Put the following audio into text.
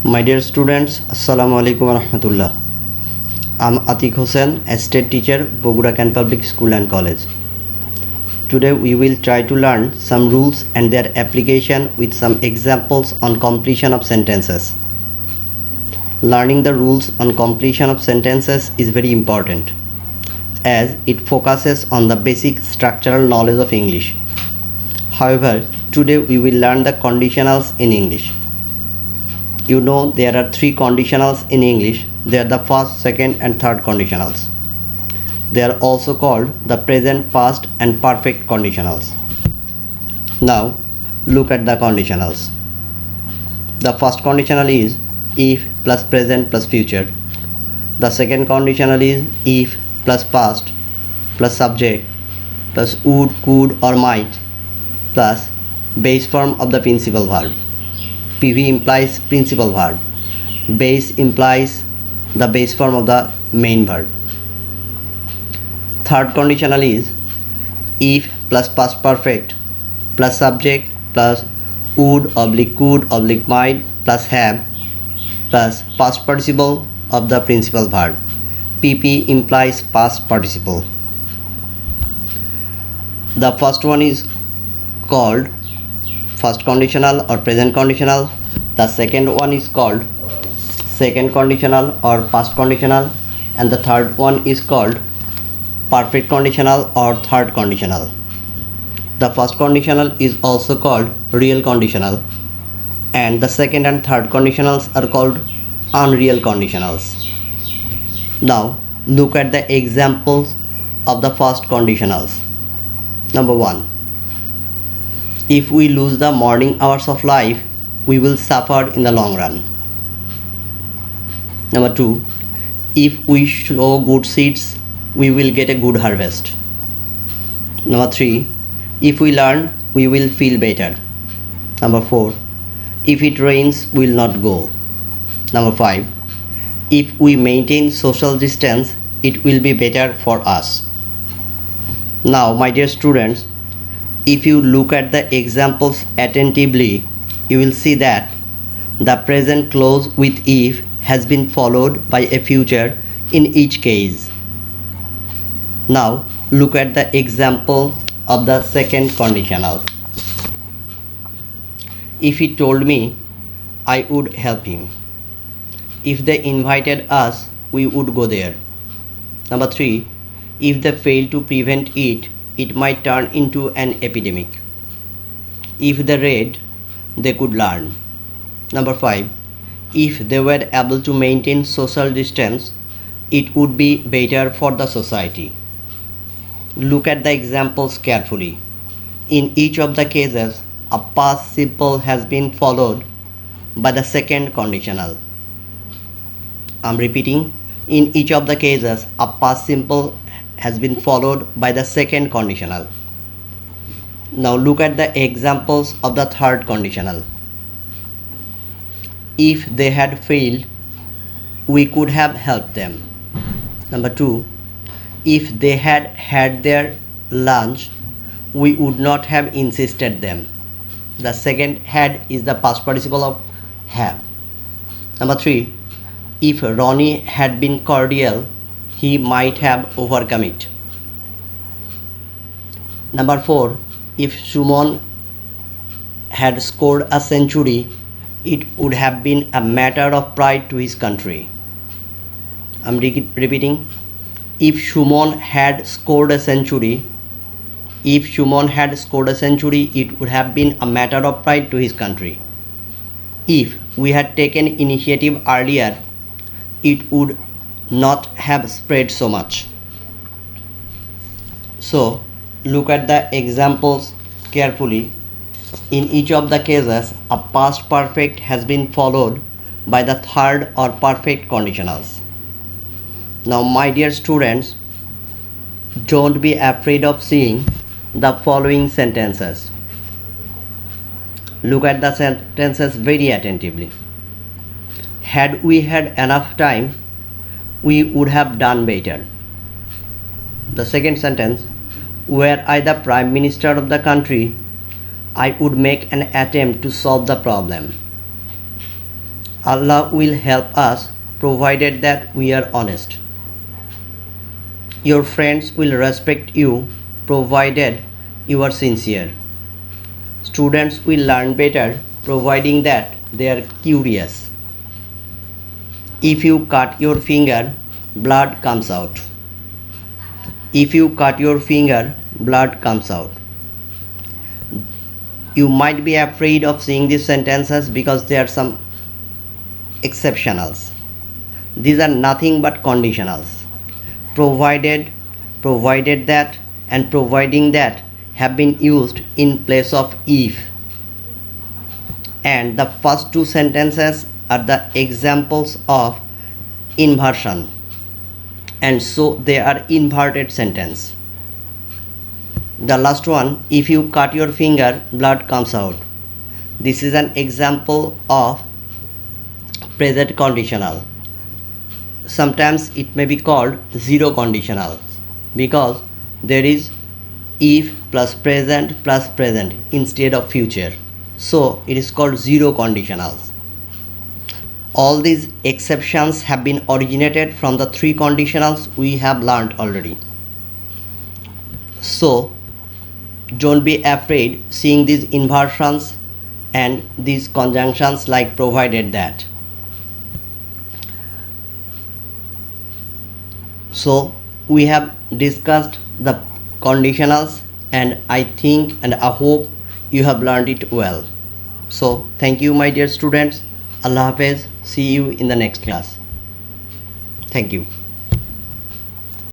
My dear students, Assalamu alaikum wa rahmatullah. I'm Atique Hossain, a state teacher, Bogura Can Public School and College. Today we will try to learn some rules and their application with some examples on completion of sentences. Learning the rules on completion of sentences is very important as it focuses on the basic structural knowledge of English. However, today we will learn the conditionals in English. You know there are three conditionals in English. They are the first, second and third conditionals. They are also called the present, past and perfect conditionals. Now look at the conditionals. The first conditional is if plus present plus future. The second conditional is if plus past plus subject plus would, could or might plus base form of the principal verb. PV implies principal verb. Base implies the base form of the main verb. Third conditional is if plus past perfect plus subject plus would oblique could oblique might plus have plus past participle of the principal verb. PP implies past participle. The first one is called first conditional or present conditional. The second one is called second conditional or past conditional, and the third one is called perfect conditional or third conditional. The first conditional is also called real conditional, and the second and third conditionals are called unreal conditionals. Now look at the examples of the first conditionals. Number 1. If we lose the morning hours of life, we will suffer in the long run. Number 2. If we sow good seeds, we will get a good harvest. Number 3. If we learn, we will feel better. Number 4. If it rains, we will not go. Number 5. If we maintain social distance, it will be better for us. Now, my dear students, if you look at the examples attentively, you will see that the present clause with if has been followed by a future in each case. Now look at the example of the second conditional. If he told me, I would help him. If they invited us, we would go there. Number 3. If they fail to prevent it, it might turn into an epidemic. If they read, they could learn. Number 5. If they were able to maintain social distance, it would be better for the society. Look at the examples carefully. In each of the cases, a past simple has been followed by the second conditional. I'm repeating, in each of the cases, a past simple has been followed by the second conditional. Now look at the examples of the third conditional. If they had failed, we could have helped them. Number 2. If they had had their lunch, we would not have insisted them. The second had is the past participle of have. Number 3. If Ronnie had been cordial, he might have overcome it. Number 4. If Shumon had scored a century, it would have been a matter of pride to his country. I'm repeating. If Shumon had scored a century, it would have been a matter of pride to his country. If we had taken initiative earlier, it would not have spread so much. So look at the examples carefully. In each of the cases, a past perfect has been followed by the third or perfect conditionals. Now my dear students, don't be afraid of seeing the following sentences. Look at the sentences very attentively. Had we had enough time, we would have done better. The second sentence, were I the Prime Minister of the country, I would make an attempt to solve the problem. Allah will help us provided that we are honest. Your friends will respect you provided you are sincere. Students will learn better providing that they are curious. If you cut your finger, blood comes out. If you cut your finger, blood comes out. You might be afraid of seeing these sentences because there are some exceptionals. These are nothing but conditionals. Provided that, and providing that have been used in place of if. And the first two sentences are the examples of inversion, and so they are inverted sentence. The last one, if you cut your finger, blood comes out. This is an example of present conditional. Sometimes it may be called zero conditional because there is if plus present instead of future. So it is called zero conditionals. All these exceptions have been originated from the three conditionals we have learned already. So don't be afraid seeing these inversions and these conjunctions like provided that. So we have discussed the conditionals, and I think and I hope you have learned it well. So thank you, my dear students. Allah Hafiz. See you in the next class. Thank you.